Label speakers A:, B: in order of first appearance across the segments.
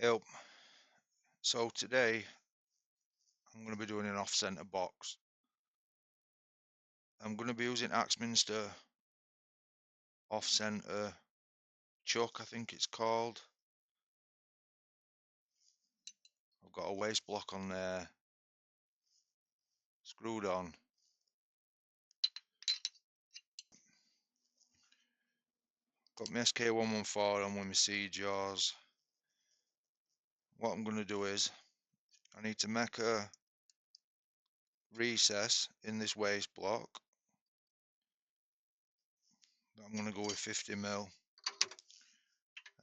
A: Yep. So today I'm going to be doing an off-center box. I'm going to be using Axminster off-center chuck, I think it's called. I've got a waste block on there, screwed on. Got my SK114 on with my C jaws. What I'm going to do is I need to make a recess in this waste block. I'm going to go with 50mm.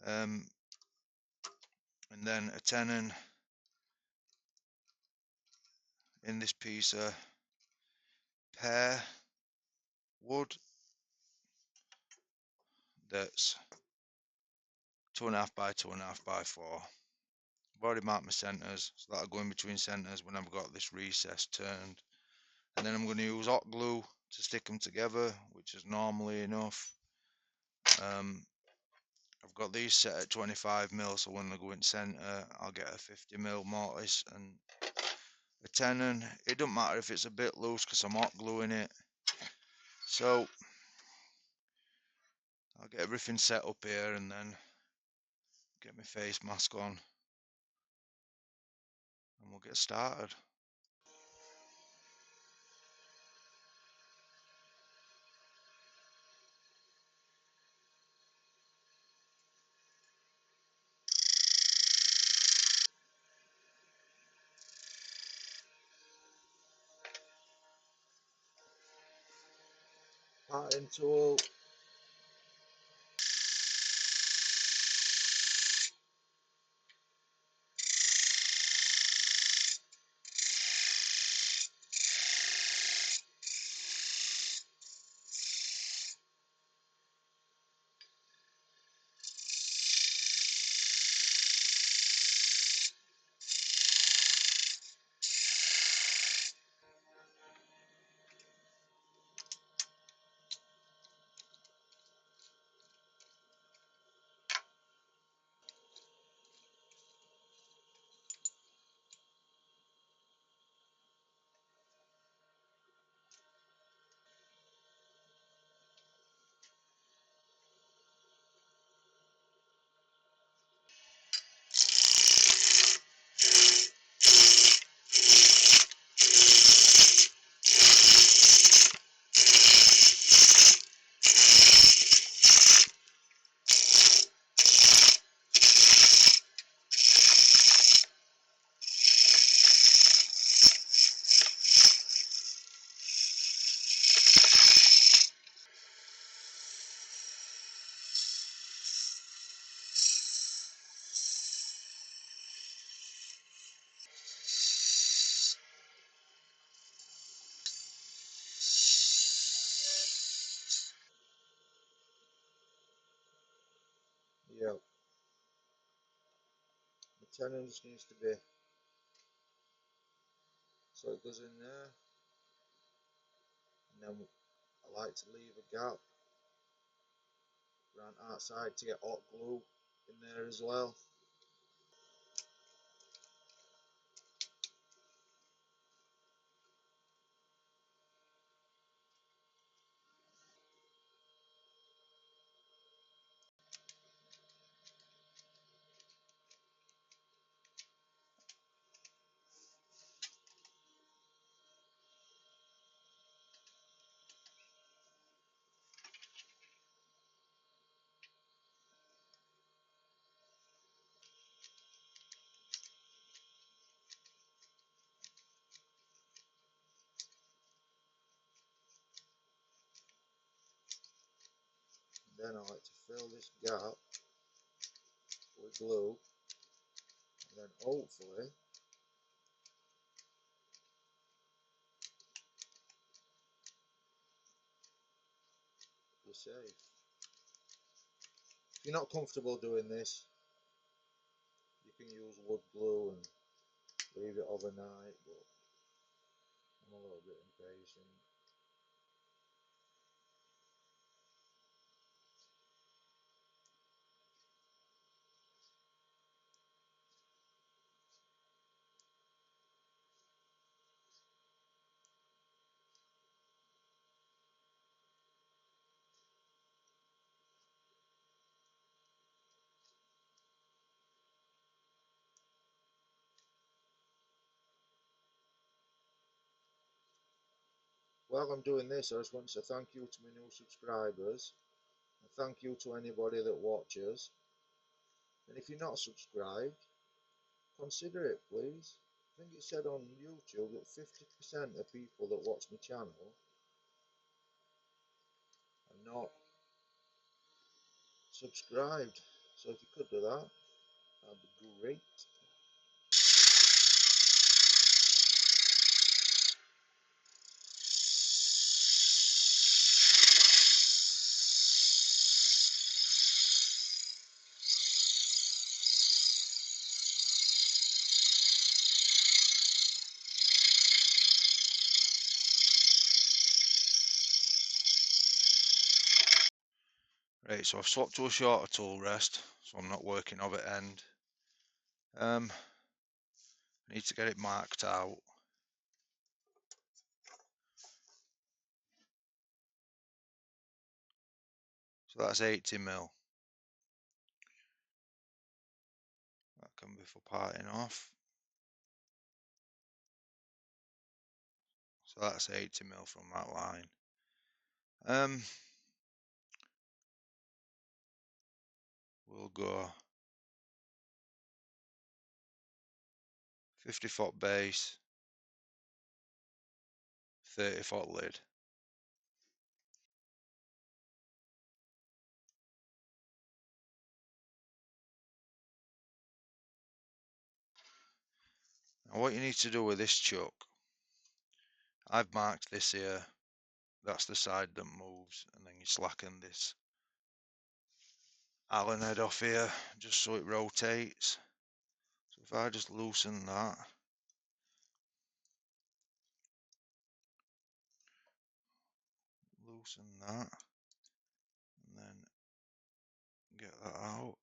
A: And then a tenon in this piece of pear wood that's 2.5 by 2.5 by 4. I've already marked my centres, so that'll go in between centres when I've got this recess turned. And then I'm going to use hot glue to stick them together, which is normally enough. I've got these set at 25mm, so when they go in centre, I'll get a 50mm mortise and a tenon. It doesn't matter if it's a bit loose because I'm hot gluing it. So I'll get everything set up here and then get my face mask on and we'll get started. Parting tool. Yep. The tenon just needs to be so it goes in there, and then I like to leave a gap around outside to get hot glue in there as well. Then I like to fill this gap with glue, and then hopefully we're safe. If you're not comfortable doing this, you can use wood glue and leave it overnight, but I'm a little bit impatient. while I'm doing this, I just want to say thank you to my new subscribers, and thank you to anybody that watches. And if you're not subscribed, consider it, please. I think it said on YouTube that 50% of people that watch my channel are not subscribed. So if you could do that, that'd be great. Right, so I've swapped to a shorter tool rest, so I'm not working over end. I need to get it marked out. So that's 80mm. That can be for parting off. So that's 80mm from that line. We'll go 50-foot base, 30-foot lid. Now what you need to do with this chuck, I've marked this here, that's the side that moves, and then you slacken this Allen head off here just so it rotates. So if I just loosen that, and then get that out.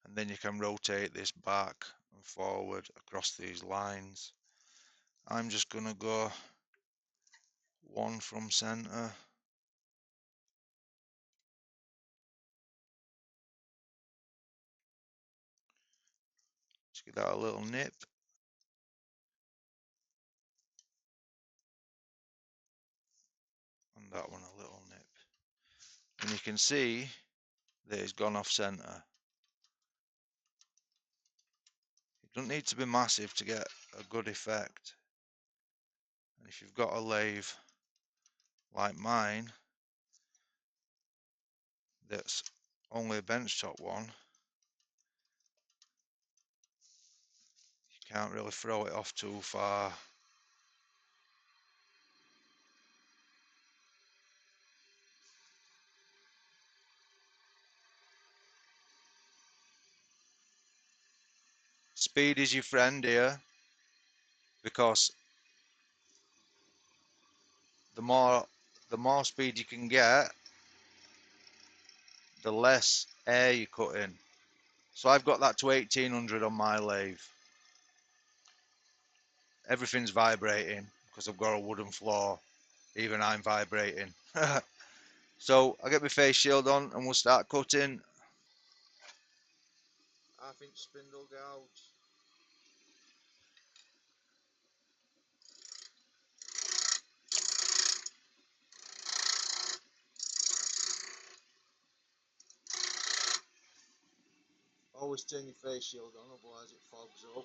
A: And then you can rotate this back and forward across these lines. I'm just going to go one from center. Just give that a little nip. And that one a little nip. And you can see that it's gone off center. It doesn't need to be massive to get a good effect. And if you've got a lathe like mine that's only a benchtop one, you can't really throw it off too far. Speed is your friend here, because the more speed you can get, the less air you cut in. So I've got that to 1800 on my lathe. Everything's vibrating because I've got a wooden floor. Even I'm vibrating. So I get my face shield on and we'll start cutting. 1/2 inch spindle gouge. Always turn your face shield on, otherwise it fogs up.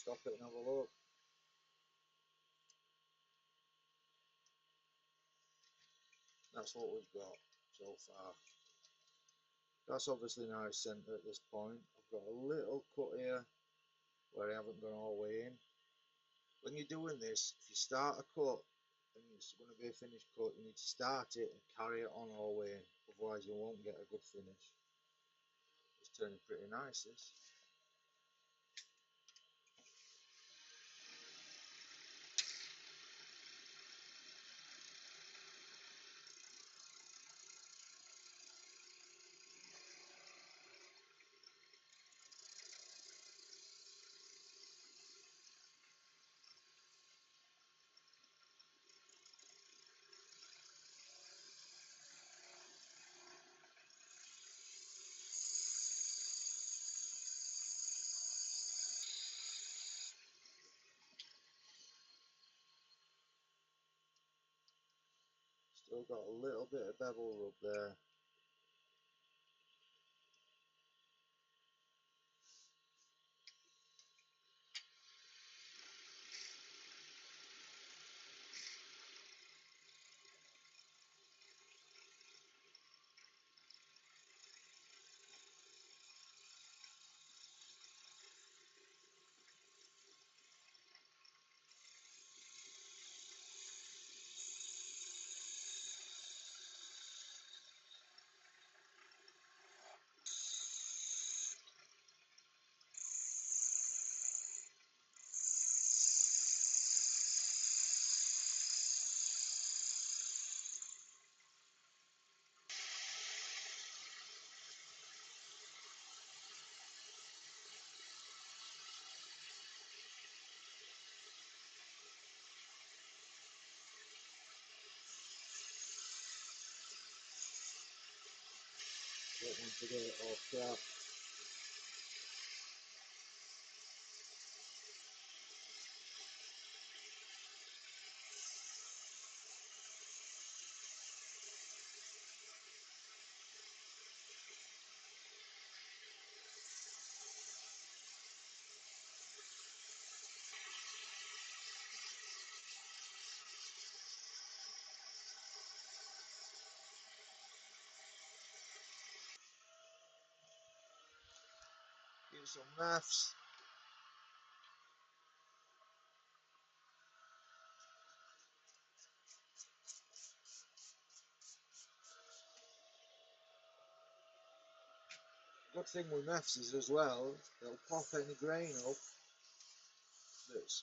A: stop it and have a look. That's what we've got so far. That's obviously nice centre at this point. I've got a little cut here where I haven't gone all the way in. When you're doing this, if you start a cut and it's going to be a finished cut, you need to start it and carry it on all the way in, otherwise you won't get a good finish. It's turning pretty nice, this. Still got a little bit of bevel rub there. Don't want to get it off track. Use some maths. Good thing with maths is as well, they'll pop any grain up that's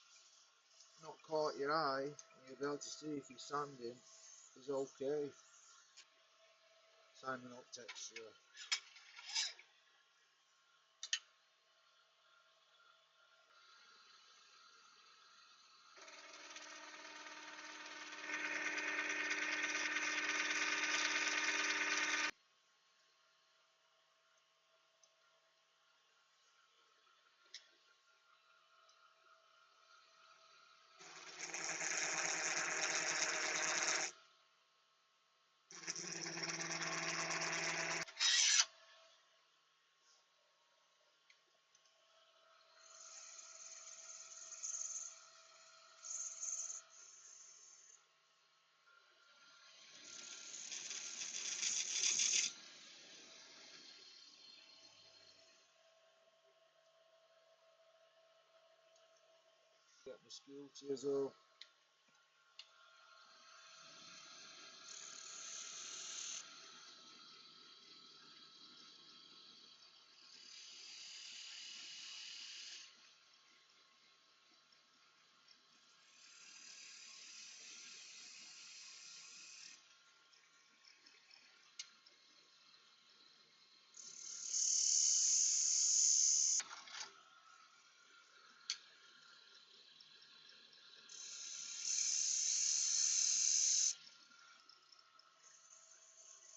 A: not caught your eye, and you'll be able to see if your sanding is okay. Sanding up texture. Get my school chisel.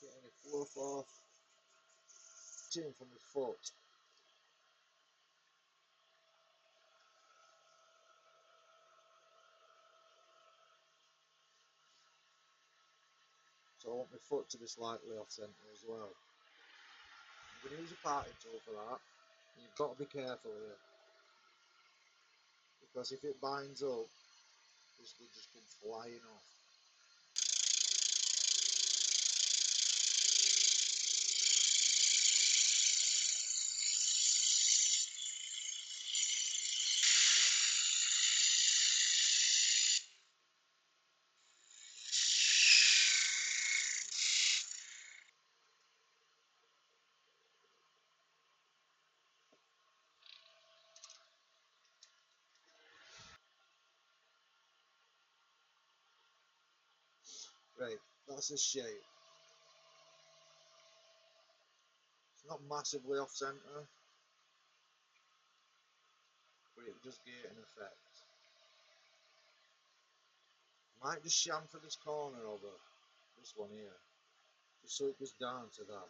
A: Get any fluff off. In from my foot. So I want my foot to be slightly off centre as well. I'm going to use a parting tool for that. You've got to be careful here.
B: because if it binds up, this will just come flying off. Right, that's the shape. It's not massively off centre, but it does get an effect. Might just chamfer this corner over, this one here, just so it goes down to that.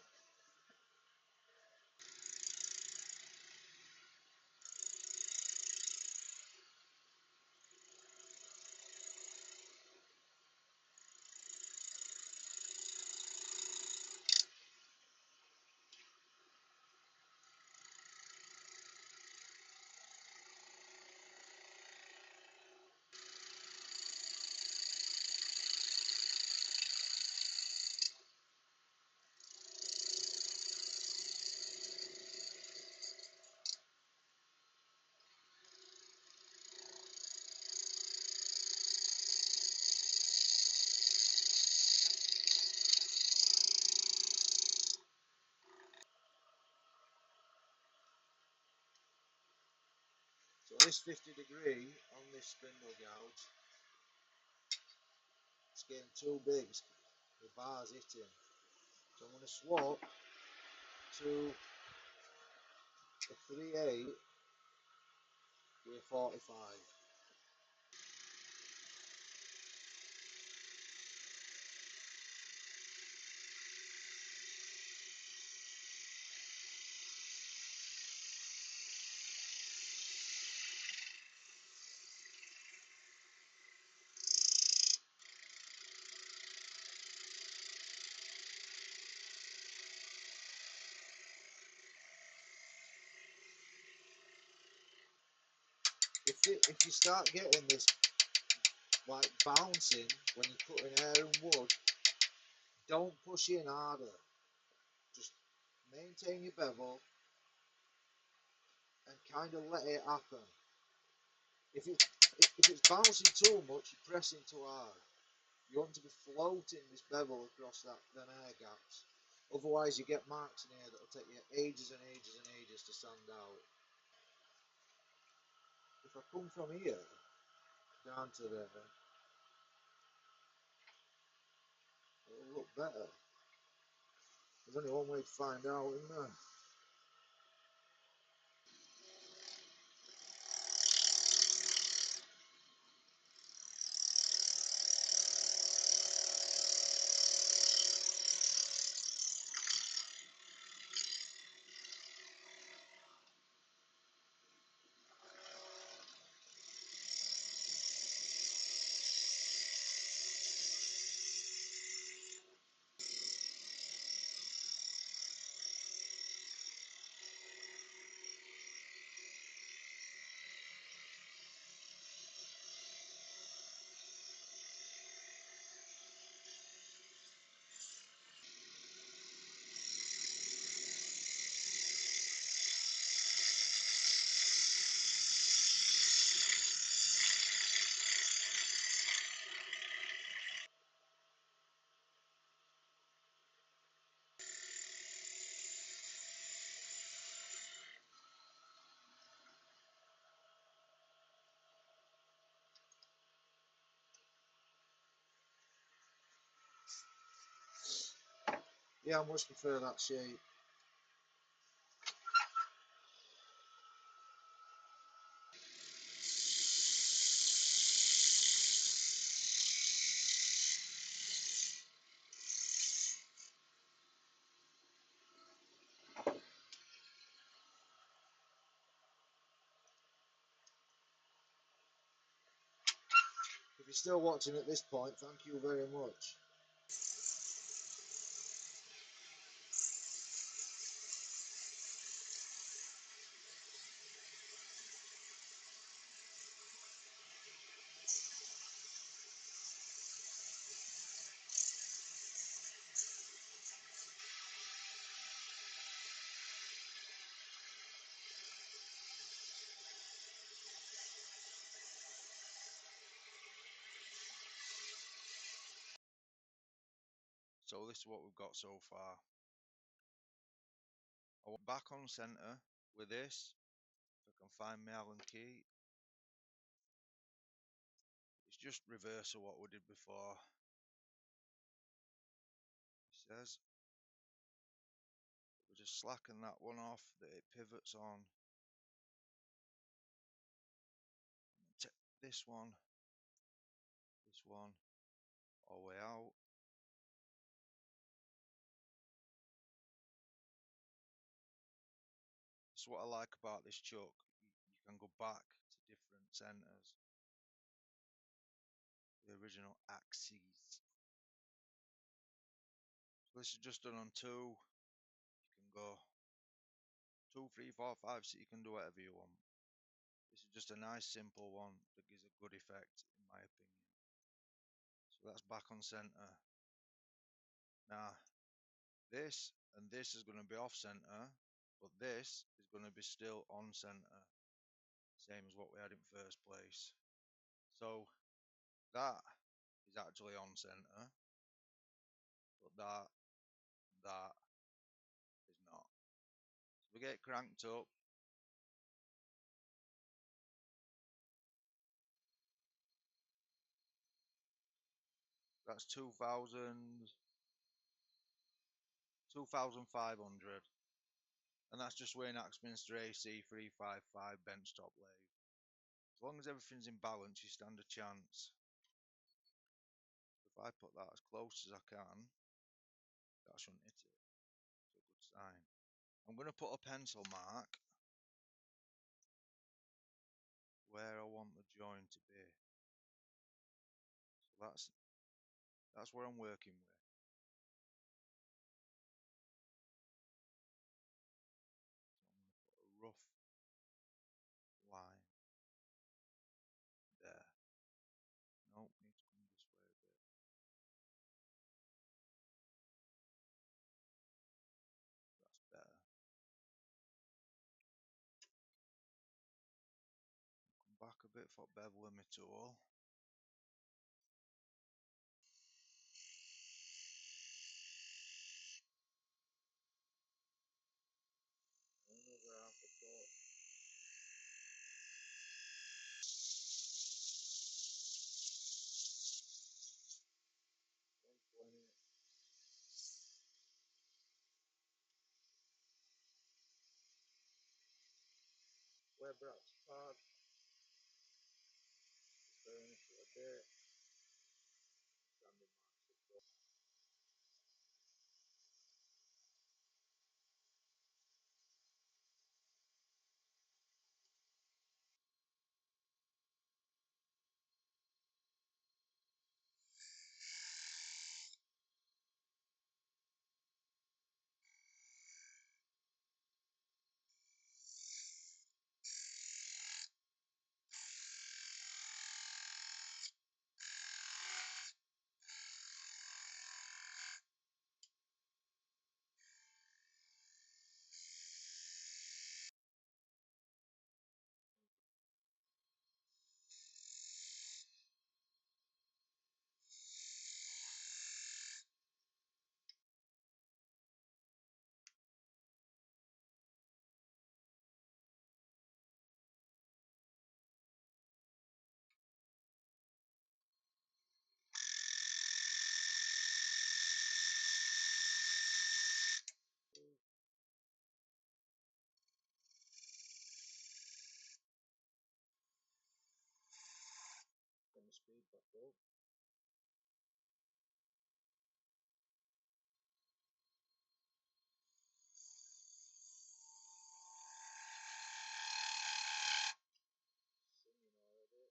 B: So this 50° on this spindle gouge, it's getting too big, the bar's hitting. So I'm going to swap to a 3/8 with a 45. If you start getting this like bouncing when you're cutting air and wood, don't push in harder. Just maintain your bevel and kind of let it happen. If it's bouncing too much, you're pressing too hard. You want to be floating this bevel across them air gaps. Otherwise, you get marks in here that'll take you ages and ages and ages to sand out. If I come from here down to there, it'll look better. There's only one way to find out, isn't there? Yeah, I much prefer that shape. If you're still watching at this point, thank you very much.
A: So this is what we've got so far. I want back on centre with this. If I can find my Allen key. It's just reverse of what we did before. It says we just slacken that one off that it pivots on. Take this one, all the way out. That's what I like about this chuck. You can go back to different centres. The original axes. So this is just done on 2. You can go 2, 3, 4, 5, so you can do whatever you want. This is just a nice simple one that gives a good effect in my opinion. So that's back on centre. Now this and this is going to be off centre, but this is going to be still on centre, same as what we had in first place. So that is actually on centre, but that is not. So we get cranked up. That's 2,500, and that's just weighing Axminster AC 355 benchtop lathe. As long as everything's in balance, you stand a chance. If I put that as close as I can, that shouldn't hit it. It's a good sign. I'm going to put a pencil mark where I want the join to be. So that's where I'm working with. So I'm going to put a rough line there. Nope, need to come this way a bit. That's better. Come back a bit for beveling my tool. Another half a foot. Web wraps pad, burnish it a bit, sanding marks across. Turn the speed back up. Singing already.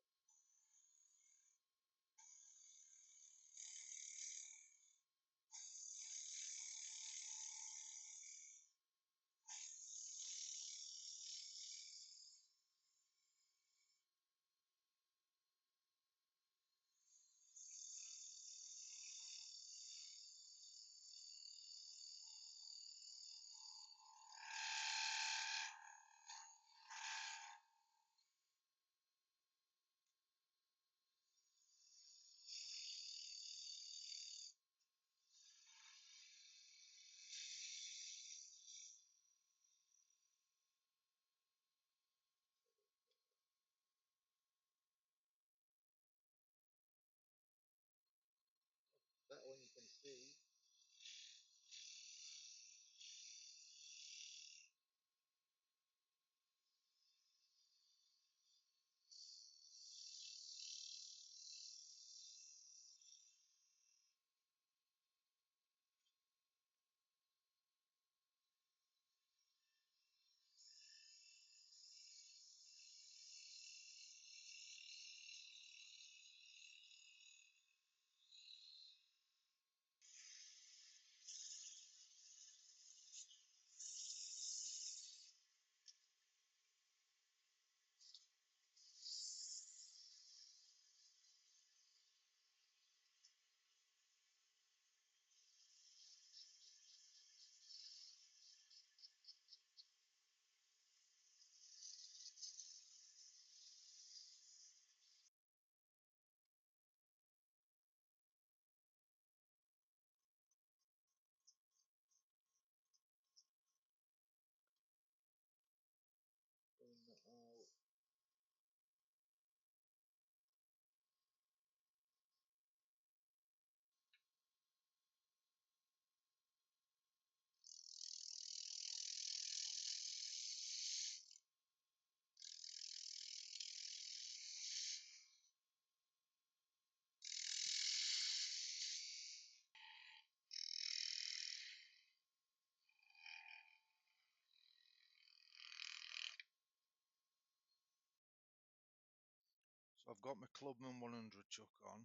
A: So I've got my Clubman 100 chuck on,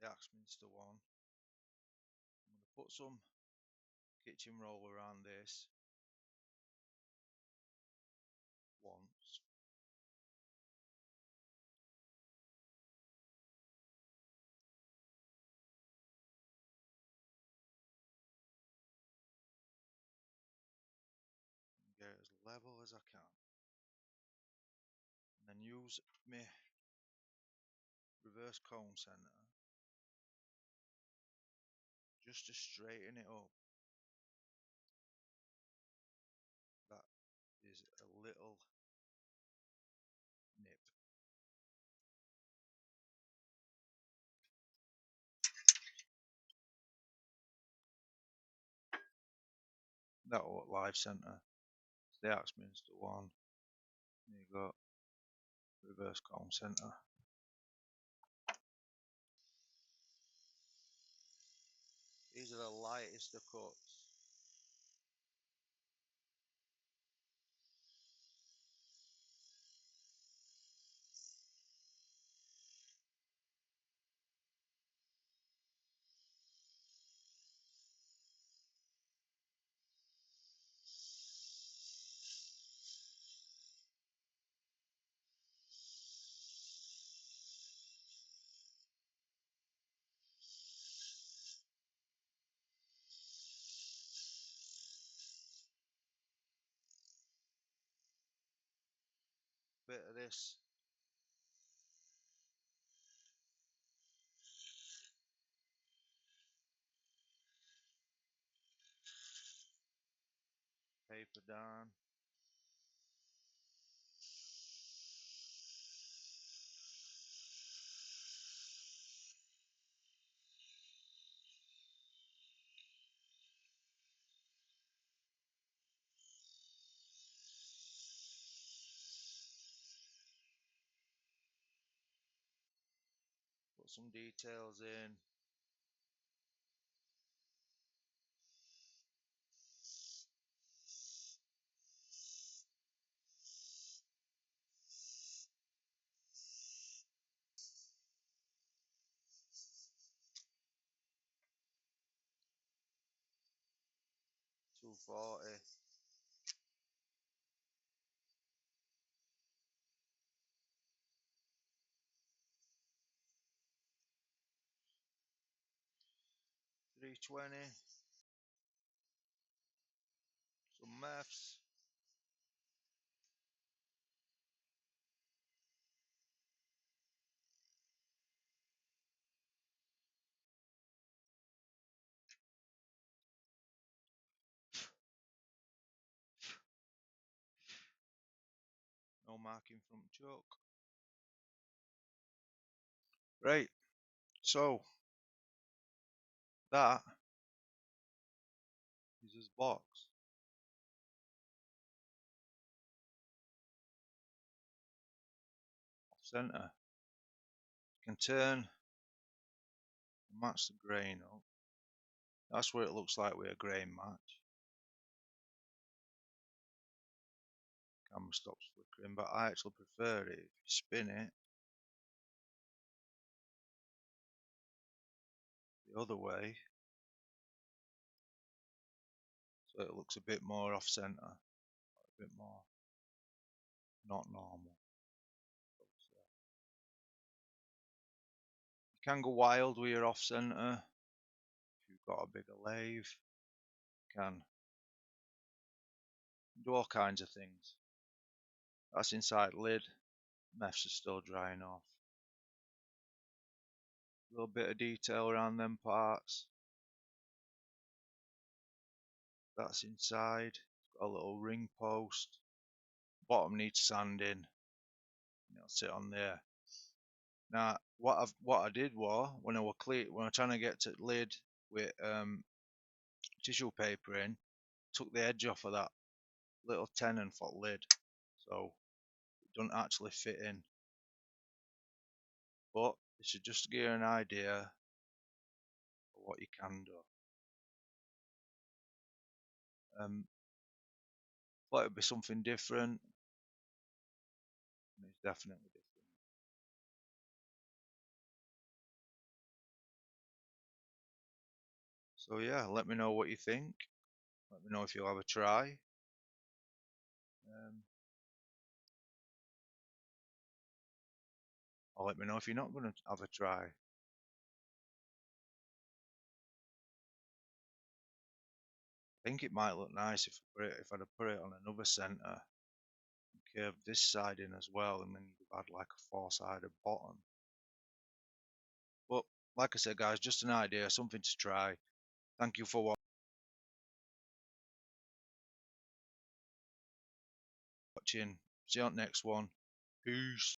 A: the Axminster one. I'm going to put some kitchen roll around this once. And get it as level as I can. And then use my reverse cone centre just to straighten it up. That is a little nip. That'll look live centre. It's the Axminster one. There you go. Reverse cone centre. These are the lightest of cuts. Bit of this paper down. Put some details in. $2.40. $3.20. Some maths. No marking from chuck. Right. So that is his box. Off centre. You can turn and match the grain up. That's what it looks like with a grain match. Camera stops flickering, but I actually prefer it if you spin it the other way, so it looks a bit more off centre, a bit more not normal. You can go wild with your off centre if you've got a bigger lathe. You can do all kinds of things. That's inside lid. Mefs are still drying off. A little bit of detail around them parts. That's inside. It's got a little ring post. Bottom needs sanding. And it'll sit on there. Now, what I did was when I was trying to get to the lid with tissue paper in, took the edge off of that little 10-foot lid, so it doesn't actually fit in. But this should just give you an idea of what you can do. Thought it'd be something different, and it's definitely different. So yeah, let me know what you think. Let me know if you'll have a try. Or let me know if you're not going to have a try. I think it might look nice if I'd have put it on another centre, curved this side in as well, and then you'd have had like a four-sided bottom. But like I said, guys, just an idea, something to try. Thank you for watching. See you on the next one. Peace.